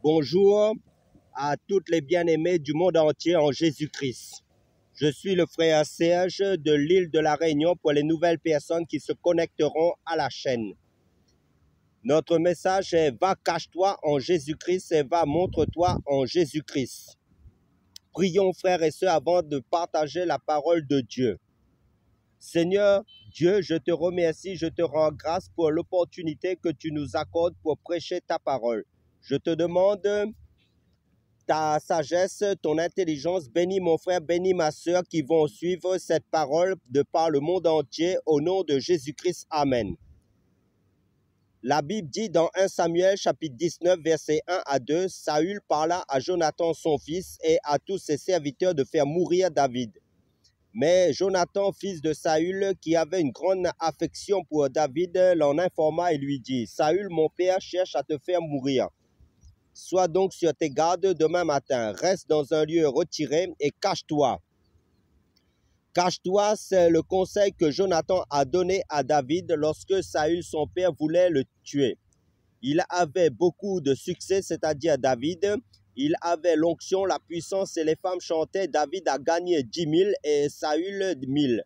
Bonjour à toutes les bien-aimés du monde entier en Jésus-Christ. Je suis le frère Serge de l'île de la Réunion pour les nouvelles personnes qui se connecteront à la chaîne. Notre message est « Va cache-toi en Jésus-Christ et va montre-toi en Jésus-Christ ». Prions frères et sœurs avant de partager la parole de Dieu. Seigneur Dieu, je te remercie, je te rends grâce pour l'opportunité que tu nous accordes pour prêcher ta parole. Je te demande ta sagesse, ton intelligence, bénis mon frère, bénis ma sœur qui vont suivre cette parole de par le monde entier au nom de Jésus-Christ. Amen. La Bible dit dans 1 Samuel chapitre 19 verset 1 à 2, Saül parla à Jonathan son fils et à tous ses serviteurs de faire mourir David. Mais Jonathan, fils de Saül, qui avait une grande affection pour David, l'en informa et lui dit, Saül, mon père, cherche à te faire mourir. Sois donc sur tes gardes demain matin, reste dans un lieu retiré et cache-toi. Cache-toi, c'est le conseil que Jonathan a donné à David lorsque Saül, son père, voulait le tuer. Il avait beaucoup de succès, c'est-à-dire David. Il avait l'onction, la puissance et les femmes chantaient. David a gagné 10 000 et Saül 1000.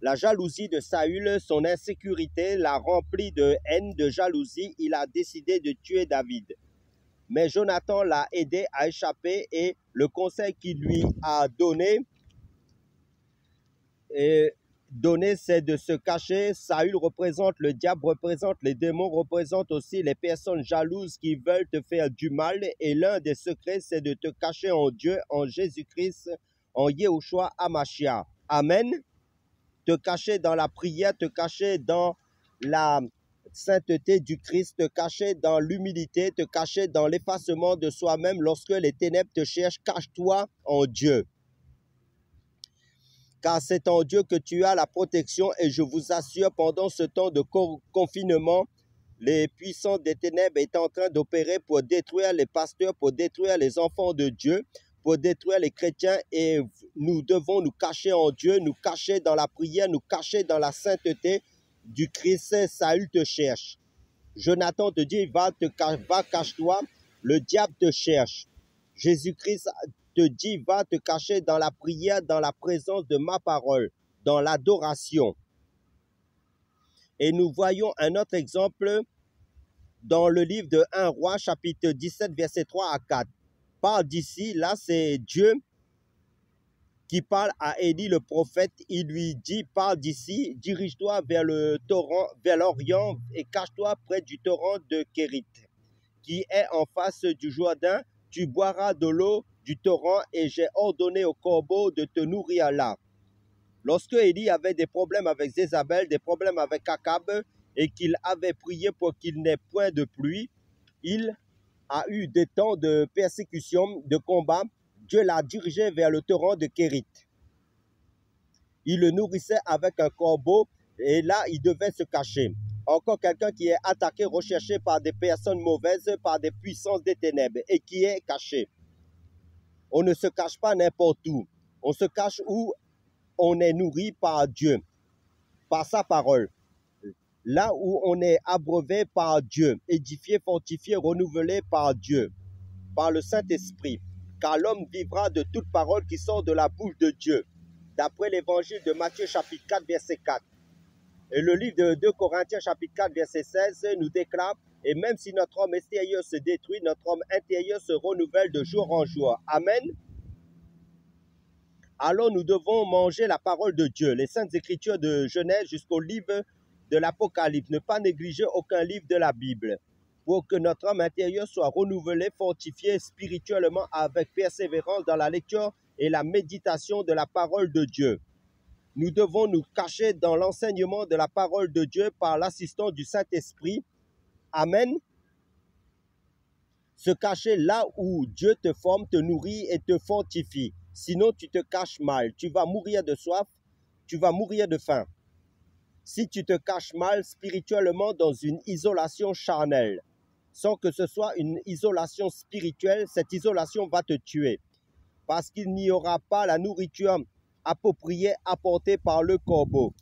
La jalousie de Saül, son insécurité l'a rempli de haine, de jalousie. Il a décidé de tuer David. Mais Jonathan l'a aidé à échapper et le conseil qu'il lui a donné, c'est de se cacher. Saül représente le diable, représente les démons, représente aussi les personnes jalouses qui veulent te faire du mal. Et l'un des secrets, c'est de te cacher en Dieu, en Jésus-Christ, en Yahushua HaMashiach. Amen. Te cacher dans la prière, te cacher dans la sainteté du Christ, te cacher dans l'humilité, te cacher dans l'effacement de soi-même lorsque les ténèbres te cherchent. Cache-toi en Dieu. Car c'est en Dieu que tu as la protection et je vous assure, pendant ce temps de confinement, les puissants des ténèbres sont en train d'opérer pour détruire les pasteurs, pour détruire les enfants de Dieu, pour détruire les chrétiens et nous devons nous cacher en Dieu, nous cacher dans la prière, nous cacher dans la sainteté du Christ. Saül te cherche. Jonathan te dit, va cache-toi, le diable te cherche. Jésus-Christ te dit, va te cacher dans la prière, dans la présence de ma parole, dans l'adoration. Et nous voyons un autre exemple dans le livre de 1 Roi, chapitre 17, versets 3 à 4. Parle d'ici, là c'est Dieu qui parle à Élie le prophète. Il lui dit, parle d'ici, dirige-toi vers le torrent, vers l'Orient et cache-toi près du torrent de Kérit, qui est en face du Jourdain. Tu boiras de l'eau du torrent et j'ai ordonné au corbeau de te nourrir là. Lorsque Élie avait des problèmes avec Jézabel, des problèmes avec Akab et qu'il avait prié pour qu'il n'ait point de pluie, il a eu des temps de persécution, de combat. Dieu l'a dirigé vers le torrent de Kérit. Il le nourrissait avec un corbeau et là, il devait se cacher. Encore quelqu'un qui est attaqué, recherché par des personnes mauvaises, par des puissances des ténèbres et qui est caché. On ne se cache pas n'importe où. On se cache où on est nourri par Dieu, par sa parole. Là où on est abreuvé par Dieu, édifié, fortifié, renouvelé par Dieu, par le Saint-Esprit. Car l'homme vivra de toute parole qui sort de la bouche de Dieu. D'après l'évangile de Matthieu chapitre 4, verset 4. Et le livre de 2 Corinthiens chapitre 4, verset 16 nous déclare, et même si notre homme extérieur se détruit, notre homme intérieur se renouvelle de jour en jour. Amen. Alors nous devons manger la parole de Dieu, les saintes écritures de Genèse jusqu'au livre de l'Apocalypse, ne pas négliger aucun livre de la Bible, pour que notre homme intérieur soit renouvelé, fortifié spirituellement avec persévérance dans la lecture et la méditation de la parole de Dieu. Nous devons nous cacher dans l'enseignement de la parole de Dieu par l'assistance du Saint-Esprit. Amen. Se cacher là où Dieu te forme, te nourrit et te fortifie. Sinon, tu te caches mal. Tu vas mourir de soif, tu vas mourir de faim. Si tu te caches mal spirituellement dans une isolation charnelle, sans que ce soit une isolation spirituelle, cette isolation va te tuer. Parce qu'il n'y aura pas la nourriture appropriée apportée par le corbeau.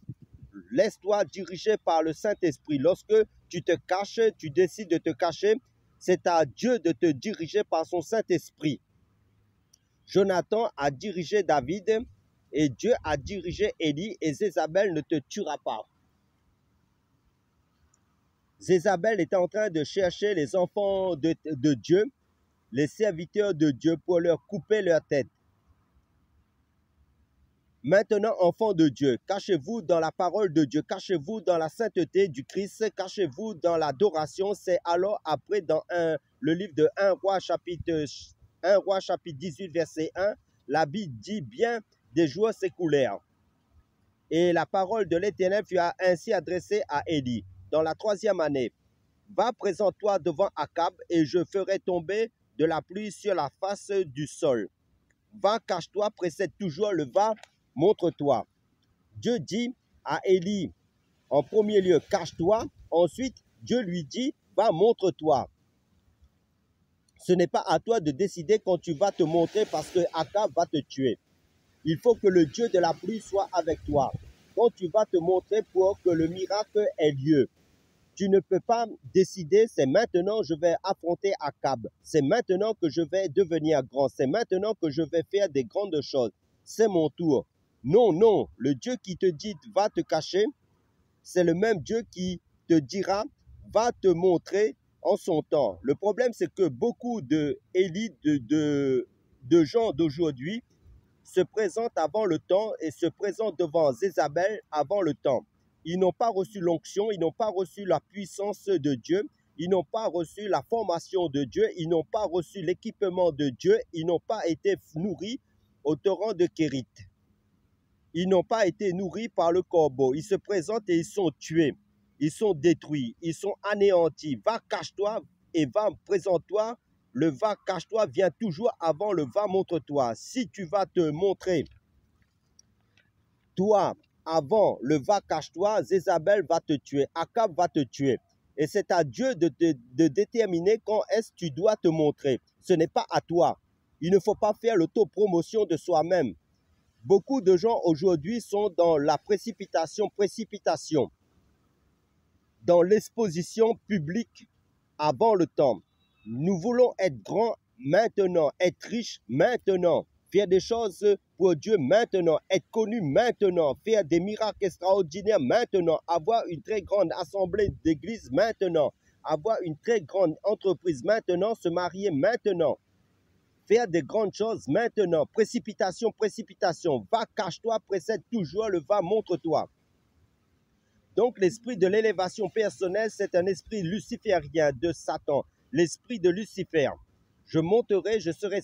Laisse-toi diriger par le Saint-Esprit. Lorsque tu te caches, tu décides de te cacher, C'est à Dieu de te diriger par son Saint-Esprit. Jonathan a dirigé David et Dieu a dirigé Élie et Jézabel ne te tuera pas. Jézabel était en train de chercher les enfants de Dieu, les serviteurs de Dieu, pour leur couper leur tête. Maintenant, enfants de Dieu, cachez-vous dans la parole de Dieu, cachez-vous dans la sainteté du Christ, cachez-vous dans l'adoration. C'est alors après dans le livre de 1 Roi chapitre 18 verset 1, la Bible dit bien des jours s'écoulèrent. Et la parole de l'Éternel fut ainsi adressée à Élie. Dans la 3e année, va présente-toi devant Akab et je ferai tomber de la pluie sur la face du sol. Va, cache-toi, précède toujours le va, montre-toi. Dieu dit à Élie, en premier lieu, cache-toi. Ensuite, Dieu lui dit, va, montre-toi. Ce n'est pas à toi de décider quand tu vas te montrer parce que Akab va te tuer. Il faut que le Dieu de la pluie soit avec toi. Quand tu vas te montrer pour que le miracle ait lieu. Tu ne peux pas décider, c'est maintenant je vais affronter Akab. C'est maintenant que je vais devenir grand. C'est maintenant que je vais faire des grandes choses. C'est mon tour. Non, non, le Dieu qui te dit va te cacher, c'est le même Dieu qui te dira va te montrer en son temps. Le problème, c'est que beaucoup d'élites, de gens d'aujourd'hui se présentent avant le temps et se présentent devant Jézabel avant le temps. Ils n'ont pas reçu l'onction, ils n'ont pas reçu la puissance de Dieu, ils n'ont pas reçu la formation de Dieu, ils n'ont pas reçu l'équipement de Dieu, ils n'ont pas été nourris au torrent de Kérit. Ils n'ont pas été nourris par le corbeau. Ils se présentent et ils sont tués. Ils sont détruits. Ils sont anéantis. Va, cache-toi et va, présente-toi. Le va, cache-toi vient toujours avant le va, montre-toi. Si tu vas te montrer, toi, avant le va, cache-toi, Jézabel va te tuer. Akab va te tuer. Et c'est à Dieu de déterminer quand est-ce que tu dois te montrer. Ce n'est pas à toi. Il ne faut pas faire l'autopromotion de soi-même. Beaucoup de gens aujourd'hui sont dans la précipitation, dans l'exposition publique avant le temps. Nous voulons être grands maintenant, être riches maintenant, faire des choses pour Dieu maintenant, être connus maintenant, faire des miracles extraordinaires maintenant, avoir une très grande assemblée d'église maintenant, avoir une très grande entreprise maintenant, se marier maintenant. Faire des grandes choses maintenant. Précipitation, précipitation. Va, cache-toi, précède toujours le va, montre-toi. Donc, l'esprit de l'élévation personnelle, c'est un esprit luciférien de Satan. L'esprit de Lucifer. Je monterai, je serai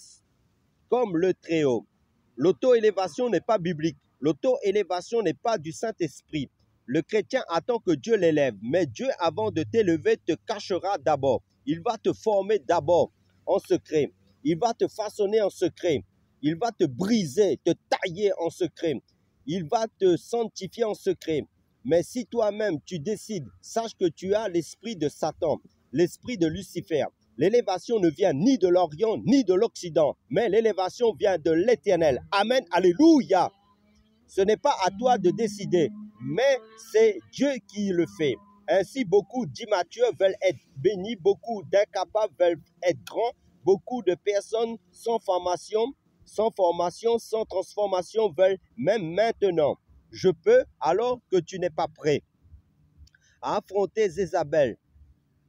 comme le Très-Haut. L'auto-élévation n'est pas biblique. L'auto-élévation n'est pas du Saint-Esprit. Le chrétien attend que Dieu l'élève. Mais Dieu, avant de t'élever, te cachera d'abord. Il va te former d'abord en secret. Il va te façonner en secret. Il va te briser, te tailler en secret. Il va te sanctifier en secret. Mais si toi-même tu décides, sache que tu as l'esprit de Satan, l'esprit de Lucifer. L'élévation ne vient ni de l'Orient ni de l'Occident, mais l'élévation vient de l'Éternel. Amen, alléluia. Ce n'est pas à toi de décider, mais c'est Dieu qui le fait. Ainsi, beaucoup d'immatures veulent être bénis, beaucoup d'incapables veulent être grands. Beaucoup de personnes sans formation, sans transformation veulent même maintenant. Je peux alors que tu n'es pas prêt à affronter Jézabel.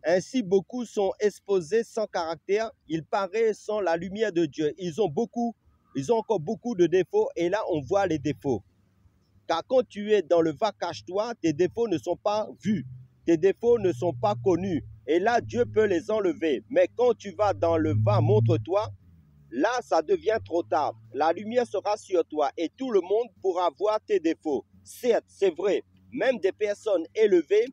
Ainsi, beaucoup sont exposés sans caractère. Ils paraissent sans la lumière de Dieu. Ils ont encore beaucoup de défauts et là, on voit les défauts. Car quand tu es dans le va cache-toi, tes défauts ne sont pas vus. Tes défauts ne sont pas connus. Et là, Dieu peut les enlever. Mais quand tu vas dans le va, montre-toi, là, ça devient trop tard. La lumière sera sur toi et tout le monde pourra voir tes défauts. Certes, c'est vrai, même des personnes élevées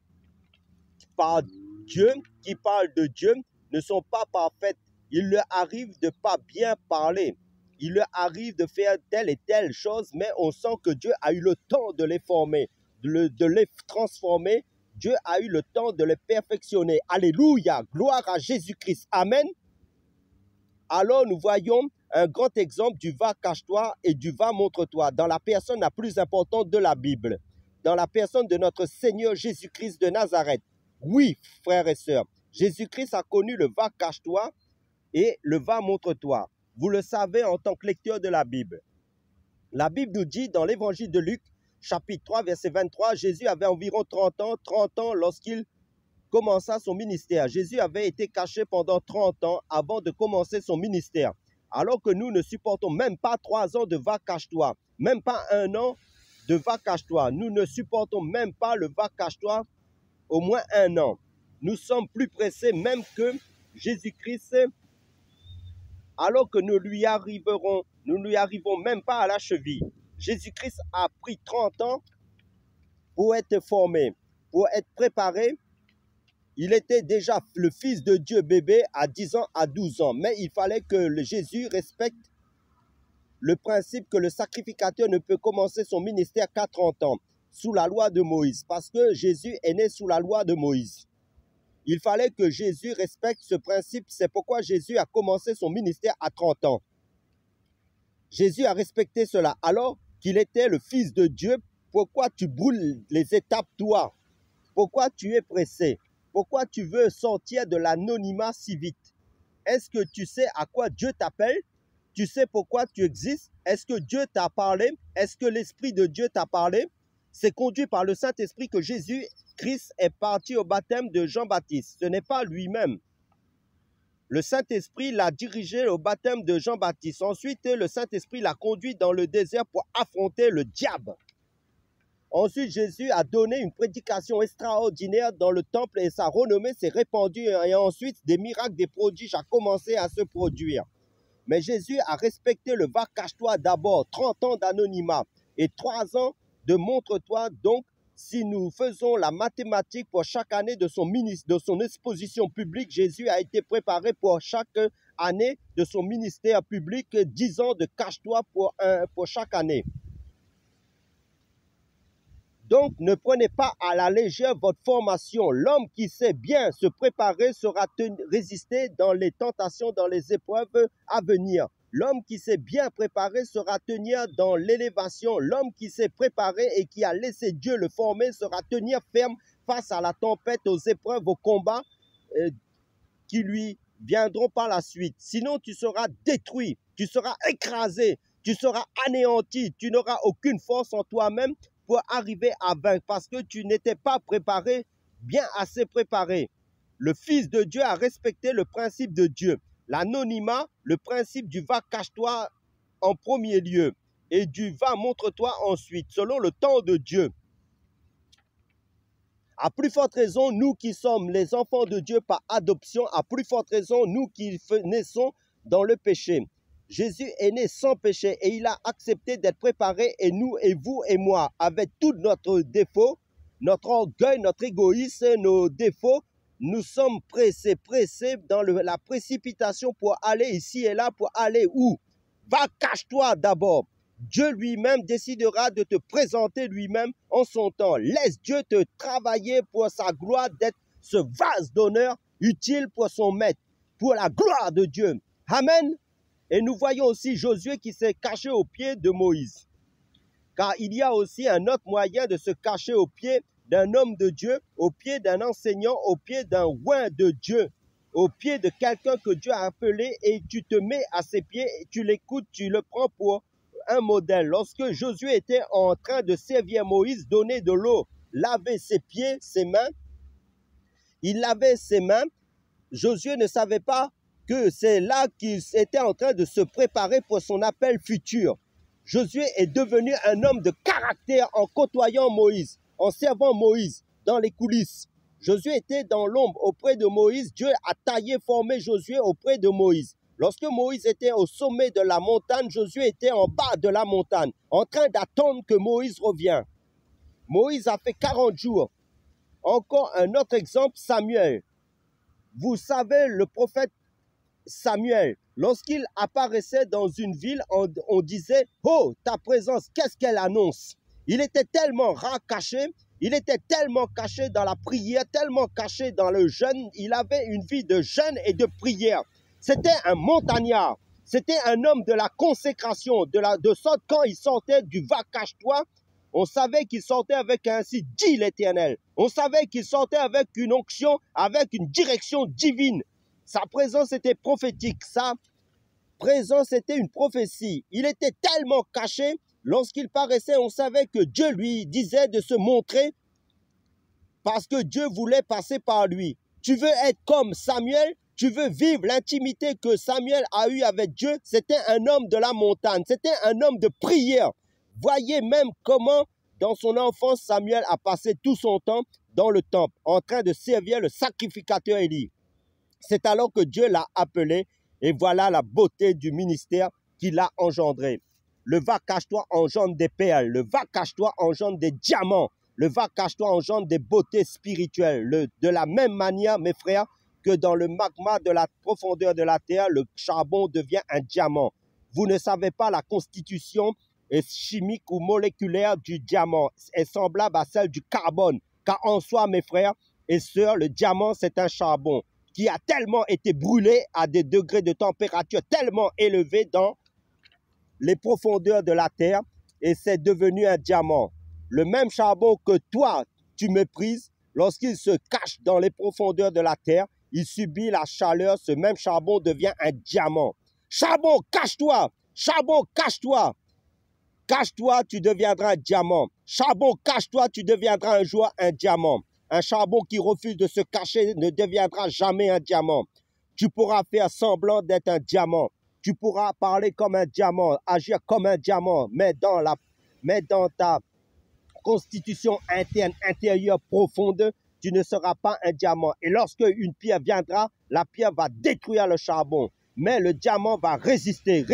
par Dieu, qui parlent de Dieu, ne sont pas parfaites. Il leur arrive de ne pas bien parler. Il leur arrive de faire telle et telle chose, mais on sent que Dieu a eu le temps de les former, de les transformer. Dieu a eu le temps de les perfectionner. Alléluia, gloire à Jésus-Christ. Amen. Alors nous voyons un grand exemple du va cache-toi et du va montre-toi dans la personne la plus importante de la Bible, dans la personne de notre Seigneur Jésus-Christ de Nazareth. Oui, frères et sœurs, Jésus-Christ a connu le va cache-toi et le va montre-toi. Vous le savez en tant que lecteur de la Bible. La Bible nous dit dans l'évangile de Luc, chapitre 3, verset 23, Jésus avait environ 30 ans lorsqu'il commença son ministère. Jésus avait été caché pendant 30 ans avant de commencer son ministère. Alors que nous ne supportons même pas 3 ans de va cache-toi, même pas 1 an de va cache-toi. Nous ne supportons même pas le va cache-toi au moins 1 an. Nous sommes plus pressés même que Jésus-Christ, alors que nous ne lui arrivons même pas à la cheville. Jésus-Christ a pris 30 ans pour être formé, pour être préparé. Il était déjà le Fils de Dieu bébé à 10 ans, à 12 ans. Mais il fallait que Jésus respecte le principe que le sacrificateur ne peut commencer son ministère qu'à 30 ans, sous la loi de Moïse, parce que Jésus est né sous la loi de Moïse. Il fallait que Jésus respecte ce principe. C'est pourquoi Jésus a commencé son ministère à 30 ans. Jésus a respecté cela alors qu'il était le Fils de Dieu. Pourquoi tu brûles les étapes, toi? Pourquoi tu es pressé? Pourquoi tu veux sortir de l'anonymat si vite? Est-ce que tu sais à quoi Dieu t'appelle? Tu sais pourquoi tu existes? Est-ce que Dieu t'a parlé? Est-ce que l'Esprit de Dieu t'a parlé? C'est conduit par le Saint-Esprit que Jésus-Christ est parti au baptême de Jean-Baptiste. Ce n'est pas lui-même. Le Saint-Esprit l'a dirigé au baptême de Jean-Baptiste. Ensuite, le Saint-Esprit l'a conduit dans le désert pour affronter le diable. Ensuite, Jésus a donné une prédication extraordinaire dans le temple et sa renommée s'est répandue. Et ensuite, des miracles, des prodiges ont commencé à se produire. Mais Jésus a respecté le va cache-toi d'abord, 30 ans d'anonymat et 3 ans de montre-toi. Donc, si nous faisons la mathématique pour chaque année de son exposition publique, Jésus a été préparé pour chaque année de son ministère public, 10 ans de cache-toi pour chaque année. Donc, ne prenez pas à la légère votre formation. L'homme qui sait bien se préparer saura résister dans les tentations, dans les épreuves à venir. L'homme qui s'est bien préparé sera tenir dans l'élévation. L'homme qui s'est préparé et qui a laissé Dieu le former sera tenir ferme face à la tempête, aux épreuves, aux combats qui lui viendront par la suite. Sinon, tu seras détruit, tu seras écrasé, tu seras anéanti, tu n'auras aucune force en toi-même pour arriver à vaincre parce que tu n'étais pas préparé, bien assez préparé. Le Fils de Dieu a respecté le principe de Dieu. L'anonymat, le principe du va cache-toi en premier lieu et du va montre-toi ensuite, selon le temps de Dieu. À plus forte raison, nous qui sommes les enfants de Dieu par adoption, à plus forte raison, nous qui naissons dans le péché. Jésus est né sans péché et il a accepté d'être préparé et nous et vous et moi, avec tous notre défaut, notre orgueil, notre égoïsme, nos défauts, nous sommes pressés dans la précipitation pour aller ici et là, pour aller où? Va, cache-toi d'abord. Dieu lui-même décidera de te présenter lui-même en son temps. Laisse Dieu te travailler pour sa gloire, d'être ce vase d'honneur utile pour son maître, pour la gloire de Dieu. Amen. Et nous voyons aussi Josué qui s'est caché aux pieds de Moïse. Car il y a aussi un autre moyen de se cacher aux pieds d'un homme de Dieu, aux pieds d'un enseignant, aux pieds d'un oint de Dieu, aux pieds de quelqu'un que Dieu a appelé et tu te mets à ses pieds, et tu l'écoutes, tu le prends pour un modèle. Lorsque Josué était en train de servir Moïse, donner de l'eau, laver ses pieds, ses mains, il lavait ses mains. Josué ne savait pas que c'est là qu'il était en train de se préparer pour son appel futur. Josué est devenu un homme de caractère en côtoyant Moïse, en servant Moïse dans les coulisses. Josué était dans l'ombre auprès de Moïse. Dieu a taillé, formé Josué auprès de Moïse. Lorsque Moïse était au sommet de la montagne, Josué était en bas de la montagne, en train d'attendre que Moïse revienne. Moïse a fait 40 jours. Encore un autre exemple, Samuel. Vous savez, le prophète Samuel, lorsqu'il apparaissait dans une ville, on disait « Oh, ta présence, qu'est-ce qu'elle annonce ?» Il était tellement caché, il était tellement caché dans la prière, tellement caché dans le jeûne, il avait une vie de jeûne et de prière. C'était un montagnard, c'était un homme de la consécration, de sorte quand il sortait du va cache-toi, On savait qu'il sortait avec ainsi dit l'Éternel. On savait qu'il sortait avec une onction, avec une direction divine. Sa présence était prophétique. Sa présence était une prophétie. Il était tellement caché, lorsqu'il paraissait, on savait que Dieu lui disait de se montrer parce que Dieu voulait passer par lui. Tu veux être comme Samuel? Tu veux vivre l'intimité que Samuel a eue avec Dieu? C'était un homme de la montagne. C'était un homme de prière. Voyez même comment, dans son enfance, Samuel a passé tout son temps dans le temple, en train de servir le sacrificateur Élie. C'est alors que Dieu l'a appelé, et voilà la beauté du ministère qu'il a engendré. Le va cache-toi engendre des perles, le va cache-toi engendre des diamants, le va cache-toi engendre des beautés spirituelles. De la même manière, mes frères, que dans le magma de la profondeur de la terre, le charbon devient un diamant. Vous ne savez pas la constitution chimique ou moléculaire du diamant est semblable à celle du carbone, car en soi, mes frères et sœurs, le diamant, c'est un charbon qui a tellement été brûlé à des degrés de température tellement élevés dans les profondeurs de la terre, et c'est devenu un diamant. Le même charbon que toi, tu méprises, lorsqu'il se cache dans les profondeurs de la terre, il subit la chaleur, ce même charbon devient un diamant. Charbon, cache-toi! Charbon, cache-toi! Cache-toi, tu deviendras un diamant. Charbon, cache-toi, tu deviendras un jour un diamant. Un charbon qui refuse de se cacher ne deviendra jamais un diamant. Tu pourras faire semblant d'être un diamant. Tu pourras parler comme un diamant, agir comme un diamant, mais dans ta constitution interne, intérieure, profonde, tu ne seras pas un diamant. Et lorsque une pierre viendra, la pierre va détruire le charbon. Mais le diamant va résister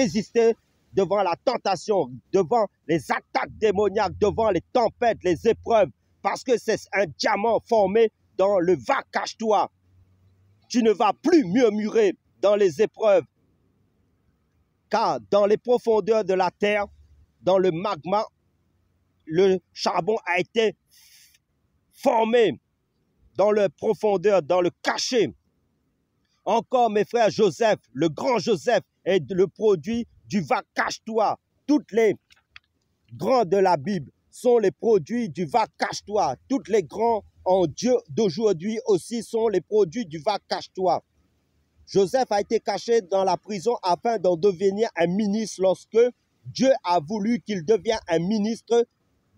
devant la tentation, devant les attaques démoniaques, devant les tempêtes, les épreuves, parce que c'est un diamant formé dans le va cache-toi. Tu ne vas plus murmurer dans les épreuves, car dans les profondeurs de la terre, dans le magma, le charbon a été formé dans le profondeur, dans le cachet. Encore, mes frères, Joseph, le grand Joseph, est le produit du va cache-toi. Toutes les grands de la Bible sont les produits du va cache-toi. Toutes les grands en Dieu d'aujourd'hui aussi sont les produits du va cache-toi. Joseph a été caché dans la prison afin d'en devenir un ministre. Lorsque Dieu a voulu qu'il devienne un ministre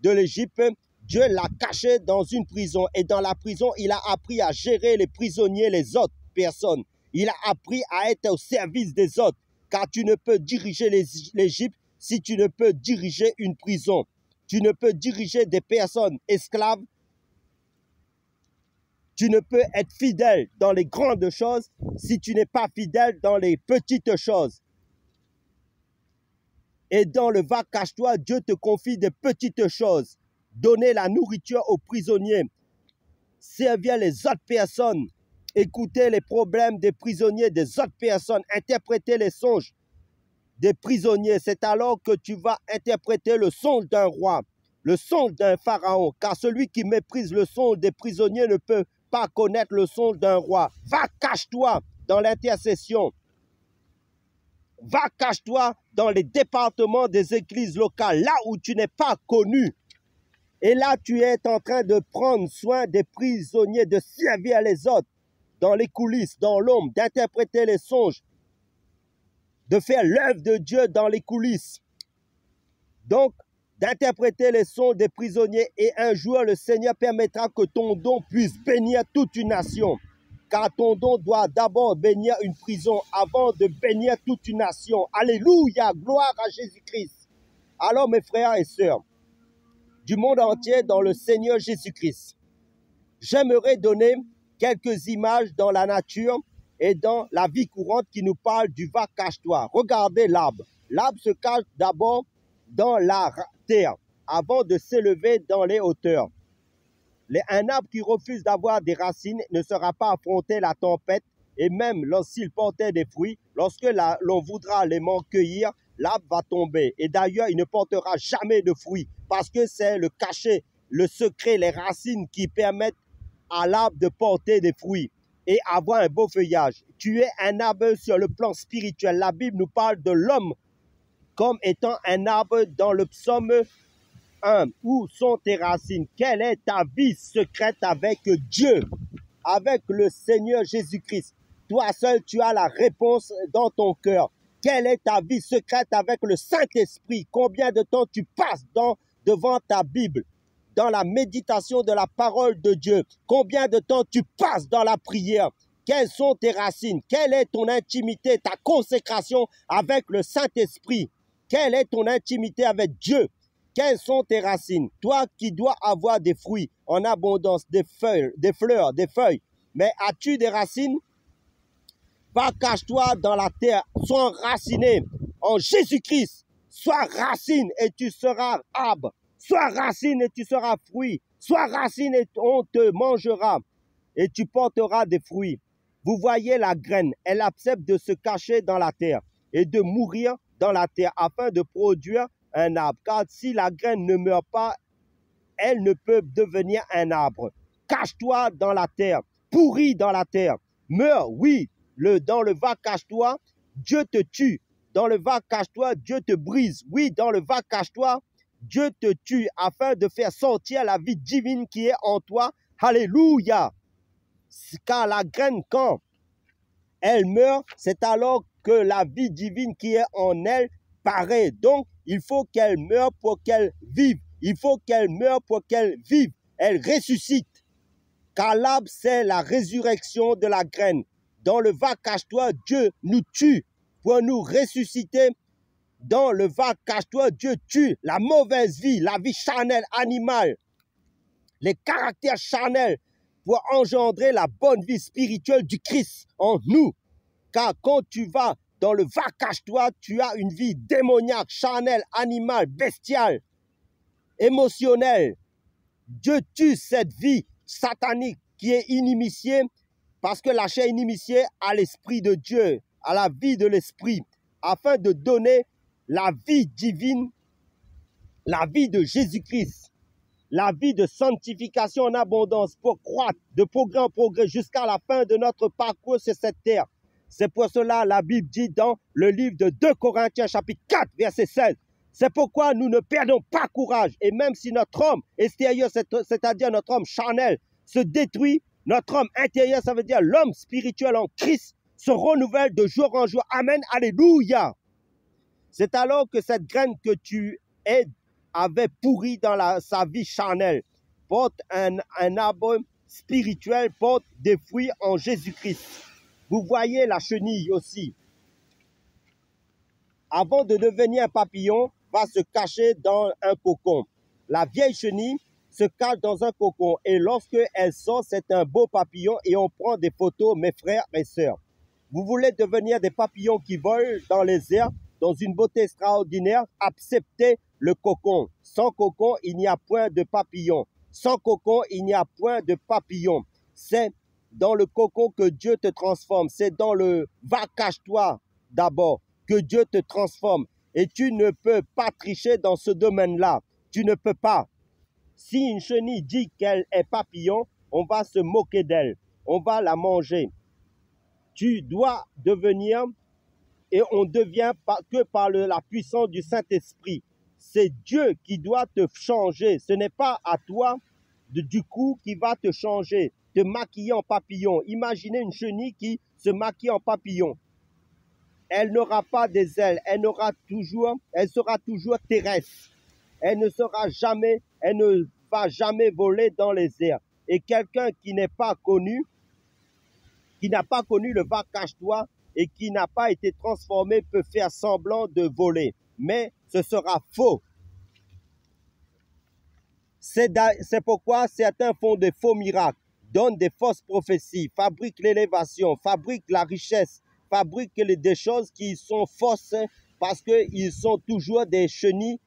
de l'Égypte, Dieu l'a caché dans une prison. Et dans la prison, il a appris à gérer les prisonniers, les autres personnes. Il a appris à être au service des autres. Car tu ne peux diriger l'Égypte si tu ne peux diriger une prison. Tu ne peux diriger des personnes esclaves. Tu ne peux être fidèle dans les grandes choses si tu n'es pas fidèle dans les petites choses. Et dans le va cache-toi, Dieu te confie des petites choses. Donner la nourriture aux prisonniers, servir les autres personnes, écouter les problèmes des prisonniers, des autres personnes, interpréter les songes des prisonniers. C'est alors que tu vas interpréter le songe d'un roi, le songe d'un pharaon, car celui qui méprise le songe des prisonniers ne peut pas connaître le songe d'un roi. Va, cache-toi dans l'intercession. Va, cache-toi dans les départements des églises locales, là où tu n'es pas connu. Et là, tu es en train de prendre soin des prisonniers, de servir les autres, dans les coulisses, dans l'ombre, d'interpréter les songes, de faire l'œuvre de Dieu dans les coulisses. Donc, d'interpréter les songes des prisonniers, et un jour, le Seigneur permettra que ton don puisse bénir toute une nation. Car ton don doit d'abord bénir une prison avant de bénir toute une nation. Alléluia, gloire à Jésus-Christ. Alors, mes frères et sœurs, du monde entier dans le Seigneur Jésus-Christ, j'aimerais donner quelques images dans la nature et dans la vie courante qui nous parlent du va cache-toi. Regardez l'arbre. L'arbre se cache d'abord dans la terre avant de s'élever dans les hauteurs. Un arbre qui refuse d'avoir des racines ne sera pas affronter la tempête, et même lorsqu'il portait des fruits, lorsque l'on voudra les cueillir, l'arbre va tomber. Et d'ailleurs, il ne portera jamais de fruits parce que c'est le cachet, le secret, les racines qui permettent à l'arbre de porter des fruits et avoir un beau feuillage. Tu es un arbre sur le plan spirituel. La Bible nous parle de l'homme comme étant un arbre dans le psaume 1. Où sont tes racines? Quelle est ta vie secrète avec Dieu, avec le Seigneur Jésus-Christ? Toi seul, tu as la réponse dans ton cœur. Quelle est ta vie secrète avec le Saint-Esprit? Combien de temps tu passes devant ta Bible, dans la méditation de la parole de Dieu? Combien de temps tu passes dans la prière? Quelles sont tes racines? Quelle est ton intimité, ta consécration avec le Saint-Esprit? Quelle est ton intimité avec Dieu? Quelles sont tes racines? Toi qui dois avoir des fruits en abondance, des fleurs, des feuilles. Mais as-tu des racines? Va, cache-toi dans la terre, sois enraciné en Jésus-Christ. Sois racine et tu seras arbre. Sois racine et tu seras fruit. Sois racine et on te mangera et tu porteras des fruits. Vous voyez la graine, elle accepte de se cacher dans la terre et de mourir dans la terre afin de produire un arbre. Car si la graine ne meurt pas, elle ne peut devenir un arbre. Cache-toi dans la terre, pourris dans la terre. Meurs, oui, dans le va cache-toi, Dieu te tue. Dans le va cache-toi, Dieu te brise. Oui, dans le va cache-toi, Dieu te tue afin de faire sortir la vie divine qui est en toi. Alléluia. Car la graine, quand elle meurt, c'est alors que la vie divine qui est en elle paraît. Donc, il faut qu'elle meure pour qu'elle vive. Il faut qu'elle meure pour qu'elle vive. Elle ressuscite. Car l'arbre, c'est la résurrection de la graine. Dans le va cache-toi, Dieu nous tue pour nous ressusciter. Dans le va cache-toi, Dieu tue la mauvaise vie, la vie charnelle, animale, les caractères charnels pour engendrer la bonne vie spirituelle du Christ en nous. Car quand tu vas dans le va cache-toi, tu as une vie démoniaque, charnelle, animale, bestiale, émotionnelle. Dieu tue cette vie satanique qui est inimitiée parce que la chair est inimitiée à l'Esprit de Dieu, à la vie de l'Esprit, afin de donner la vie divine, la vie de Jésus-Christ, la vie de sanctification en abondance pour croître de progrès en progrès jusqu'à la fin de notre parcours sur cette terre. C'est pour cela la Bible dit dans le livre de 2 Corinthiens chapitre 4 verset 16. C'est pourquoi nous ne perdons pas courage. Et même si notre homme extérieur, c'est-à-dire notre homme charnel, se détruit, notre homme intérieur, ça veut dire l'homme spirituel en Christ, se renouvelle de jour en jour. Amen, alléluia. C'est alors que cette graine que tu avais pourri dans sa vie charnelle porte un arbre spirituel, porte des fruits en Jésus-Christ. Vous voyez la chenille aussi. Avant de devenir un papillon, va se cacher dans un cocon. La vieille chenille se cache dans un cocon et lorsque elle sort, c'est un beau papillon et on prend des photos, mes frères et sœurs. Vous voulez devenir des papillons qui volent dans les airs, dans une beauté extraordinaire, acceptez le cocon. Sans cocon, il n'y a point de papillon. Sans cocon, il n'y a point de papillon. C'est dans le cocon que Dieu te transforme. C'est dans le va cache-toi d'abord que Dieu te transforme. Et tu ne peux pas tricher dans ce domaine-là. Tu ne peux pas. Si une chenille dit qu'elle est papillon, on va se moquer d'elle. On va la manger. Tu dois devenir, et on devient que par la puissance du Saint-Esprit. C'est Dieu qui doit te changer. Ce n'est pas à toi, du coup, qui va te changer, te maquiller en papillon. Imaginez une chenille qui se maquille en papillon. Elle n'aura pas des ailes, elle sera toujours terrestre. Elle ne va jamais voler dans les airs. Et quelqu'un qui n'est pas connu, qui n'a pas connu le va cache-toi et qui n'a pas été transformé peut faire semblant de voler. Mais ce sera faux. C'est pourquoi certains font des faux miracles, donnent des fausses prophéties, fabriquent l'élévation, fabriquent la richesse, fabriquent des choses qui sont fausses parce qu'ils sont toujours des chenilles,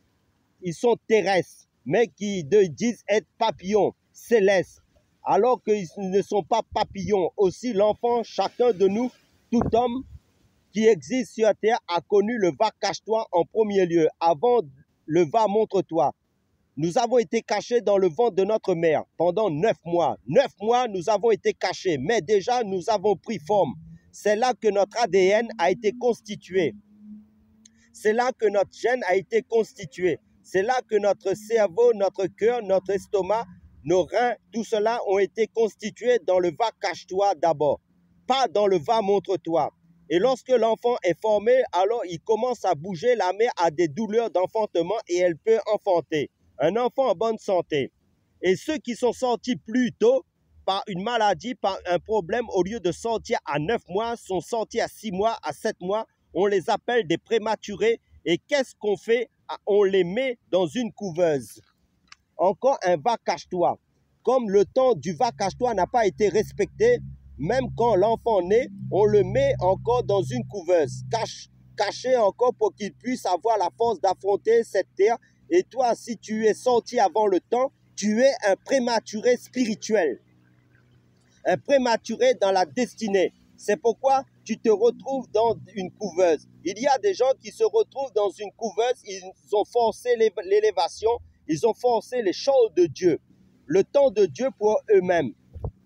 ils sont terrestres, mais qui disent être papillons célestes, alors qu'ils ne sont pas papillons. Aussi l'enfant, chacun de nous, tout homme qui existe sur terre a connu le va cache-toi en premier lieu, avant le va montre-toi. Nous avons été cachés dans le ventre de notre mère pendant 9 mois. 9 mois, nous avons été cachés, mais déjà nous avons pris forme. C'est là que notre ADN a été constitué. C'est là que notre gène a été constitué. C'est là que notre cerveau, notre cœur, notre estomac, nos reins, tout cela ont été constitués dans le va cache-toi d'abord, pas dans le va montre-toi. Et lorsque l'enfant est formé, alors il commence à bouger, la mère a des douleurs d'enfantement et elle peut enfanter. Un enfant en bonne santé. Et ceux qui sont sortis plus tôt par une maladie, par un problème, au lieu de sortir à 9 mois, sont sortis à 6 mois, à 7 mois, on les appelle des prématurés. Et qu'est-ce qu'on fait? On les met dans une couveuse. Encore un va cache-toi. Comme le temps du va cache-toi n'a pas été respecté, même quand l'enfant naît, on le met encore dans une couveuse, caché encore pour qu'il puisse avoir la force d'affronter cette terre. Et toi, si tu es sorti avant le temps, tu es un prématuré spirituel, un prématuré dans la destinée. C'est pourquoi tu te retrouves dans une couveuse. Il y a des gens qui se retrouvent dans une couveuse, ils ont forcé l'élévation, ils ont forcé les choses de Dieu, le temps de Dieu pour eux-mêmes.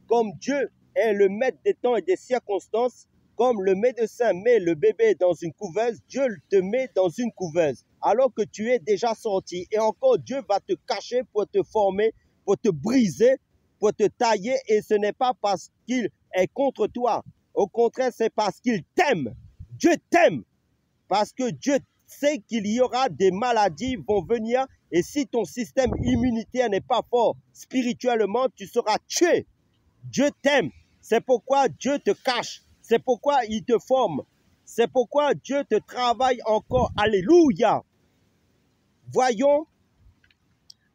Comme Dieu est le maître des temps et des circonstances, comme le médecin met le bébé dans une couveuse, Dieu te met dans une couveuse, alors que tu es déjà sorti. Et encore, Dieu va te cacher pour te former, pour te briser, pour te tailler, et ce n'est pas parce qu'il est contre toi. Au contraire, c'est parce qu'il t'aime. Dieu t'aime. Parce que Dieu sait qu'il y aura des maladies vont venir, et si ton système immunitaire n'est pas fort spirituellement, tu seras tué. Dieu t'aime. C'est pourquoi Dieu te cache. C'est pourquoi il te forme. C'est pourquoi Dieu te travaille encore. Alléluia. Voyons,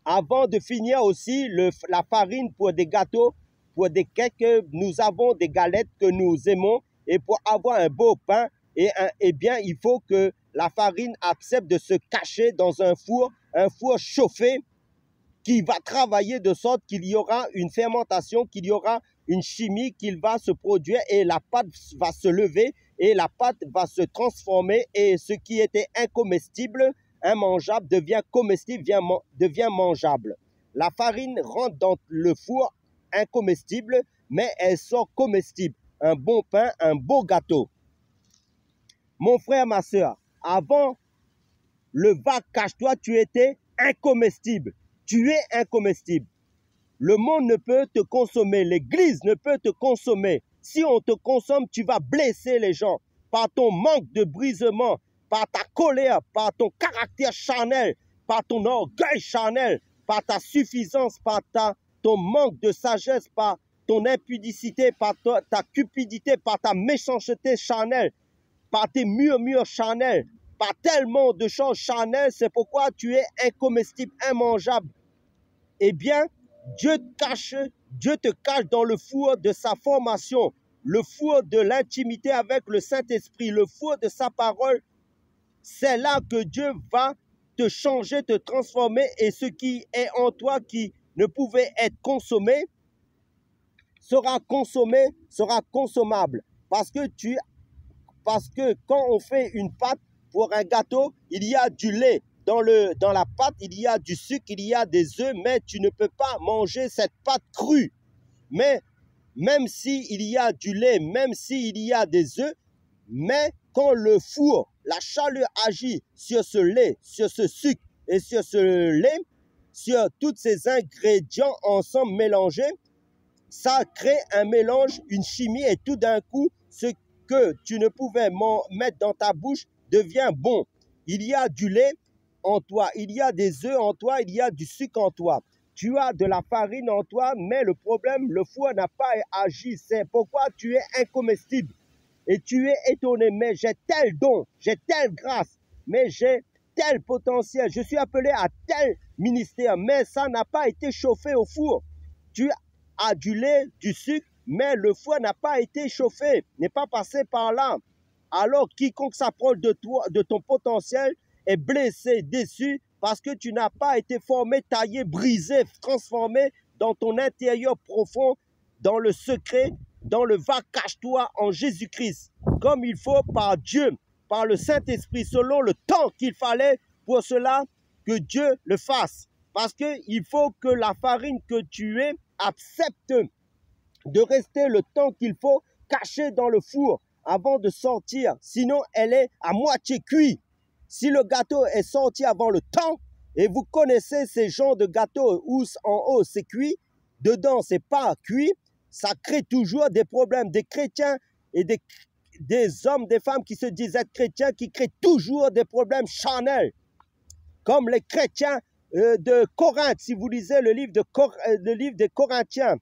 avant de finir aussi, la farine pour des gâteaux, pour des cakes, nous avons des galettes que nous aimons. Et pour avoir un beau pain, eh bien, il faut que la farine accepte de se cacher dans un four chauffé qui va travailler de sorte qu'il y aura une fermentation, qu'il y aura une chimie qui va se produire et la pâte va se lever et la pâte va se transformer et ce qui était incomestible, immangeable, devient comestible, devient mangeable. La farine rentre dans le four incomestible, mais elle sort comestible. Un bon pain, un beau gâteau. Mon frère, ma soeur, avant le va cache-toi, tu étais incomestible. Tu es incomestible. Le monde ne peut te consommer. L'Église ne peut te consommer. Si on te consomme, tu vas blesser les gens par ton manque de brisement, par ta colère, par ton caractère charnel, par ton orgueil charnel, par ta suffisance, par ton manque de sagesse, par ton impudicité, par ta cupidité, par ta méchanceté charnelle, par tes murmures charnels, par tellement de choses charnelles. C'est pourquoi tu es incomestible, immangeable. Eh bien, Dieu te cache dans le four de sa formation, le four de l'intimité avec le Saint-Esprit, le four de sa parole. C'est là que Dieu va te changer, te transformer, et ce qui est en toi qui ne pouvait être consommé sera consommé, sera consommable. Parce que quand on fait une pâte pour un gâteau, il y a du lait. Dans la pâte, il y a du sucre, il y a des œufs, mais tu ne peux pas manger cette pâte crue. Mais même s'il y a du lait, même s'il y a des œufs, mais quand le four, la chaleur agit sur ce lait, sur ce sucre et sur ce lait, sur tous ces ingrédients ensemble mélangés, ça crée un mélange, une chimie, et tout d'un coup, ce que tu ne pouvais mettre dans ta bouche devient bon. Il y a du lait en toi, il y a des œufs en toi, il y a du sucre en toi. Tu as de la farine en toi, mais le problème, le four n'a pas agi. C'est pourquoi tu es incomestible. Et tu es étonné, mais j'ai tel don, j'ai telle grâce, mais j'ai tel potentiel. Je suis appelé à tel ministère, mais ça n'a pas été chauffé au four. Tu as du lait, du sucre, mais le four n'a pas été chauffé, n'est pas passé par là. Alors, quiconque s'approche de toi, de ton potentiel, est blessé, déçu, parce que tu n'as pas été formé, taillé, brisé, transformé dans ton intérieur profond, dans le secret, dans le va cache-toi en Jésus-Christ, comme il faut par Dieu, par le Saint-Esprit, selon le temps qu'il fallait pour cela que Dieu le fasse. Parce qu'il faut que la farine que tu es accepte de rester le temps qu'il faut cachée dans le four avant de sortir. Sinon, elle est à moitié cuite. Si le gâteau est sorti avant le temps, Et vous connaissez ces genres de gâteaux où en haut c'est cuit, dedans c'est pas cuit, ça crée toujours des problèmes. Des chrétiens et des hommes, des femmes qui se disent être chrétiens, qui créent toujours des problèmes charnels, comme les chrétiens de Corinthe. Si vous lisez le livre des Corinthiens,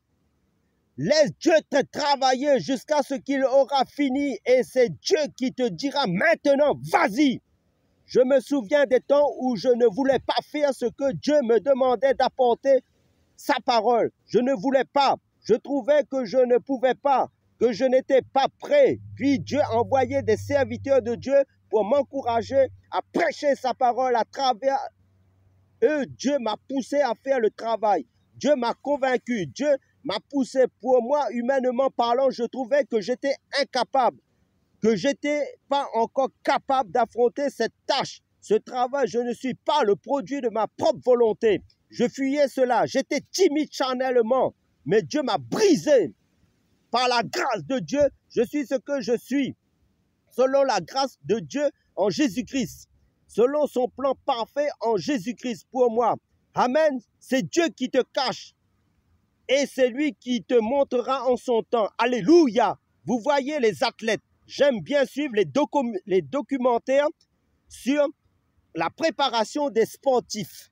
laisse Dieu te travailler jusqu'à ce qu'il aura fini, et c'est Dieu qui te dira maintenant, vas-y. Je me souviens des temps où je ne voulais pas faire ce que Dieu me demandait d'apporter sa parole. Je ne voulais pas. Je trouvais que je ne pouvais pas, que je n'étais pas prêt. Puis Dieu envoyait des serviteurs de Dieu pour m'encourager à prêcher sa parole à travers eux. Dieu m'a poussé à faire le travail. Dieu m'a convaincu. Dieu m'a poussé. Pour moi, humainement parlant, je trouvais que j'étais incapable, que je n'étais pas encore capable d'affronter cette tâche, ce travail. Je ne suis pas le produit de ma propre volonté. Je fuyais cela. J'étais timide charnellement, mais Dieu m'a brisé. Par la grâce de Dieu, je suis ce que je suis. Selon la grâce de Dieu en Jésus-Christ. Selon son plan parfait en Jésus-Christ pour moi. Amen. C'est Dieu qui te cache. Et c'est lui qui te montrera en son temps. Alléluia. Vous voyez les athlètes. J'aime bien suivre les documentaires sur la préparation des sportifs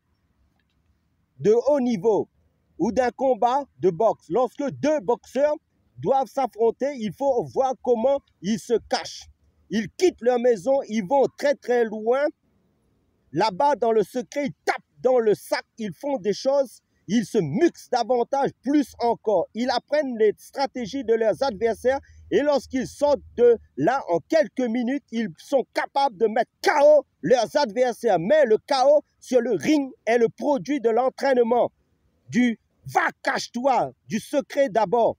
de haut niveau ou d'un combat de boxe. Lorsque deux boxeurs doivent s'affronter, il faut voir comment ils se cachent. Ils quittent leur maison, ils vont très très loin. Là-bas, dans le secret, ils tapent dans le sac, ils font des choses, ils se muxent davantage, plus encore. Ils apprennent les stratégies de leurs adversaires et lorsqu'ils sortent de là, en quelques minutes, ils sont capables de mettre KO leurs adversaires. Mais le KO sur le ring est le produit de l'entraînement, du va cache-toi, du secret d'abord.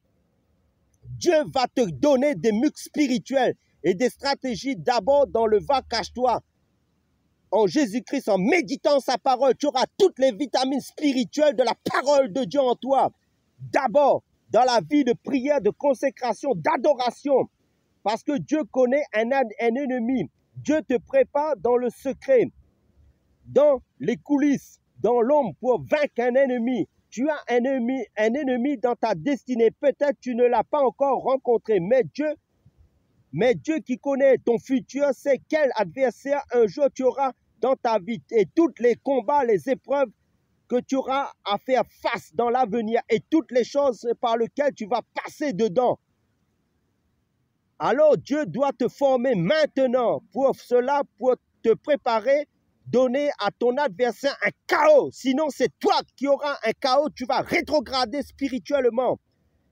Dieu va te donner des muscles spirituels et des stratégies d'abord dans le va cache-toi. En Jésus-Christ, en méditant sa parole, tu auras toutes les vitamines spirituelles de la parole de Dieu en toi. D'abord, dans la vie de prière, de consécration, d'adoration. Parce que Dieu connaît un ennemi. Dieu te prépare dans le secret, dans les coulisses, dans l'ombre pour vaincre un ennemi. Tu as un ennemi dans ta destinée. Peut-être tu ne l'as pas encore rencontré, mais Dieu qui connaît ton futur sait quel adversaire un jour tu auras dans ta vie. Et tous les combats, les épreuves que tu auras à faire face dans l'avenir et toutes les choses par lesquelles tu vas passer dedans. Alors Dieu doit te former maintenant pour cela, pour te préparer, donner à ton adversaire un chaos. Sinon, c'est toi qui auras un chaos, tu vas rétrograder spirituellement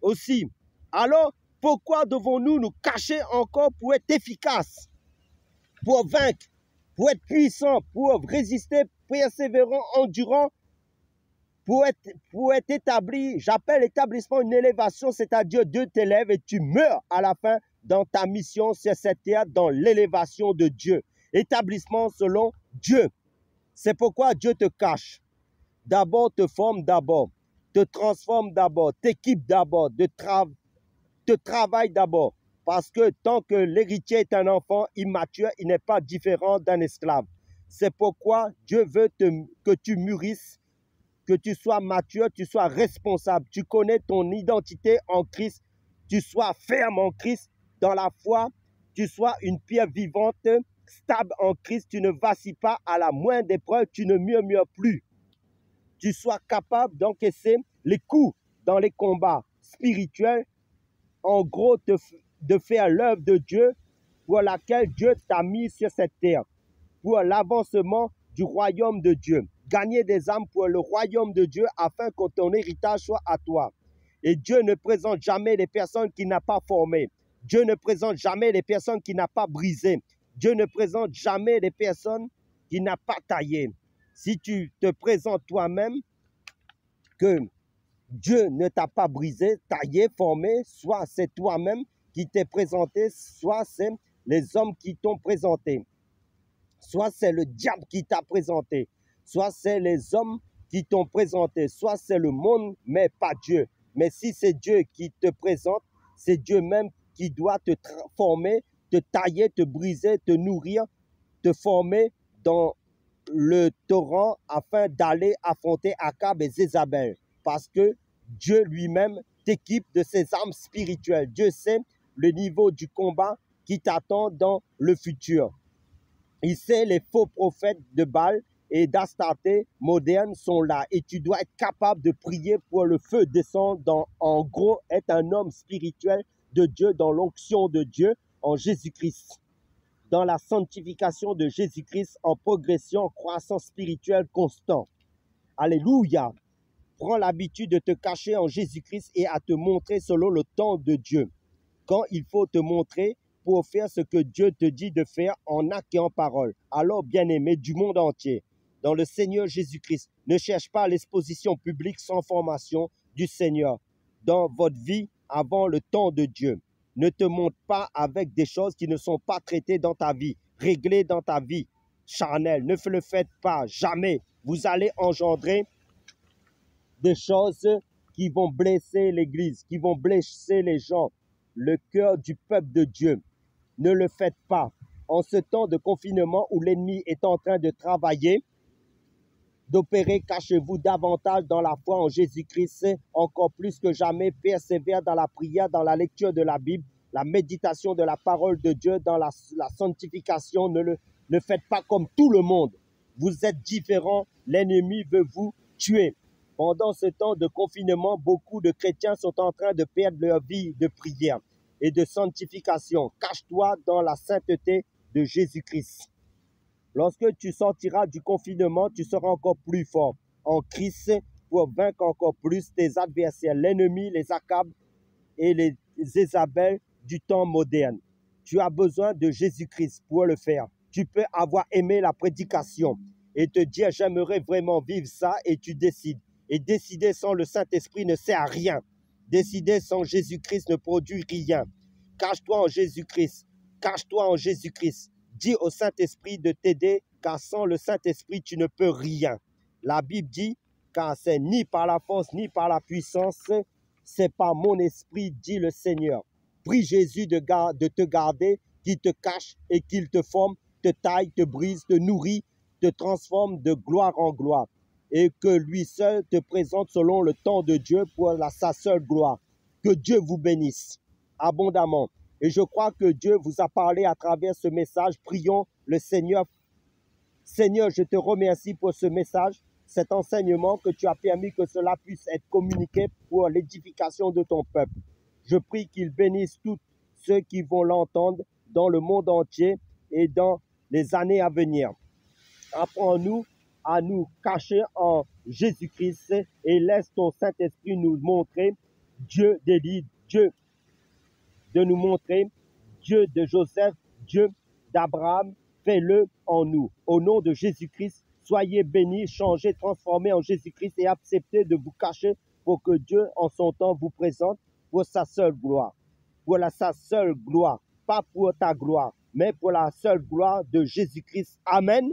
aussi. Alors, pourquoi devons-nous nous cacher encore pour être efficaces, pour vaincre, pour être puissants, pour résister, persévérant, endurant, pour être établi? J'appelle établissement une élévation, c'est-à-dire Dieu t'élève et tu meurs à la fin dans ta mission sur cette terre, dans l'élévation de Dieu. Établissement selon Dieu. C'est pourquoi Dieu te cache. D'abord, te forme d'abord, te transforme d'abord, t'équipe d'abord, te travaille d'abord. Parce que tant que l'héritier est un enfant immature, il n'est pas différent d'un esclave. C'est pourquoi Dieu veut que tu mûrisses, que tu sois mature, tu sois responsable. Tu connais ton identité en Christ, tu sois ferme en Christ dans la foi, tu sois une pierre vivante, stable en Christ, tu ne vacilles pas à la moindre épreuve, tu ne murmures plus. Tu sois capable d'encaisser les coups dans les combats spirituels, en gros de faire l'œuvre de Dieu pour laquelle Dieu t'a mis sur cette terre, pour l'avancement du royaume de Dieu. Gagner des âmes pour le royaume de Dieu afin que ton héritage soit à toi. Et Dieu ne présente jamais les personnes qu'il n'a pas formées. Dieu ne présente jamais les personnes qu'il n'a pas brisées. Dieu ne présente jamais les personnes qu'il n'a pas taillées. Si tu te présentes toi-même que Dieu ne t'a pas brisé, taillé, formé, soit c'est toi-même qui t'es présenté, soit c'est les hommes qui t'ont présenté, soit c'est le diable qui t'a présenté, soit c'est les hommes qui t'ont présenté, soit c'est le monde, mais pas Dieu. Mais si c'est Dieu qui te présente, c'est Dieu même qui doit te former, te tailler, te briser, te nourrir, te former dans le torrent afin d'aller affronter Akab et Jézabel. Parce que Dieu lui-même t'équipe de ses armes spirituelles. Dieu sait le niveau du combat qui t'attend dans le futur. Il sait les faux prophètes de Baal et d'Astarté modernes sont là. Et tu dois être capable de prier pour le feu descendre. En gros, être un homme spirituel de Dieu, dans l'onction de Dieu, en Jésus-Christ. Dans la sanctification de Jésus-Christ, en progression, en croissance spirituelle constant. Alléluia. Prends l'habitude de te cacher en Jésus-Christ et à te montrer selon le temps de Dieu. Quand il faut te montrer pour faire ce que Dieu te dit de faire en acte et en parole. Alors, bien-aimés du monde entier, dans le Seigneur Jésus-Christ, ne cherche pas l'exposition publique sans formation du Seigneur dans votre vie avant le temps de Dieu. Ne te montre pas avec des choses qui ne sont pas traitées dans ta vie, réglées dans ta vie charnelle. Ne le faites pas, jamais. Vous allez engendrer des choses qui vont blesser l'Église, qui vont blesser les gens, le cœur du peuple de Dieu. Ne le faites pas. En ce temps de confinement où l'ennemi est en train de travailler, d'opérer, cachez-vous davantage dans la foi en Jésus-Christ, encore plus que jamais, persévère dans la prière, dans la lecture de la Bible, la méditation de la parole de Dieu, dans la sanctification. Ne faites pas comme tout le monde. Vous êtes différents, l'ennemi veut vous tuer. Pendant ce temps de confinement, beaucoup de chrétiens sont en train de perdre leur vie de prière et de sanctification. Cache-toi dans la sainteté de Jésus-Christ. Lorsque tu sortiras du confinement, tu seras encore plus fort en Christ pour vaincre encore plus tes adversaires, l'ennemi, les Akab et les Jézabel du temps moderne. Tu as besoin de Jésus-Christ pour le faire. Tu peux avoir aimé la prédication et te dire j'aimerais vraiment vivre ça et tu décides. Et décider sans le Saint-Esprit ne sert à rien. Décider sans Jésus-Christ ne produit rien. Cache-toi en Jésus-Christ. Cache-toi en Jésus-Christ. Dis au Saint-Esprit de t'aider, car sans le Saint-Esprit, tu ne peux rien. La Bible dit, car c'est ni par la force, ni par la puissance, c'est par mon esprit, dit le Seigneur. Prie Jésus de te garder, qu'il te cache et qu'il te forme, te taille, te brise, te nourrit, te transforme de gloire en gloire. Et que lui seul te présente selon le temps de Dieu pour sa seule gloire. Que Dieu vous bénisse abondamment. Et je crois que Dieu vous a parlé à travers ce message. Prions le Seigneur. Seigneur, je te remercie pour ce message, cet enseignement que tu as permis que cela puisse être communiqué pour l'édification de ton peuple. Je prie qu'il bénisse tous ceux qui vont l'entendre dans le monde entier et dans les années à venir. Apprends-nous à nous cacher en Jésus-Christ et laisse ton Saint-Esprit nous montrer Dieu d'Élie, Dieu de nous montrer Dieu de Joseph, Dieu d'Abraham, fais-le en nous. Au nom de Jésus-Christ, soyez bénis, changés, transformés en Jésus-Christ et acceptez de vous cacher pour que Dieu, en son temps, vous présente pour sa seule gloire. Pour sa seule gloire, pas pour ta gloire, mais pour la seule gloire de Jésus-Christ. Amen.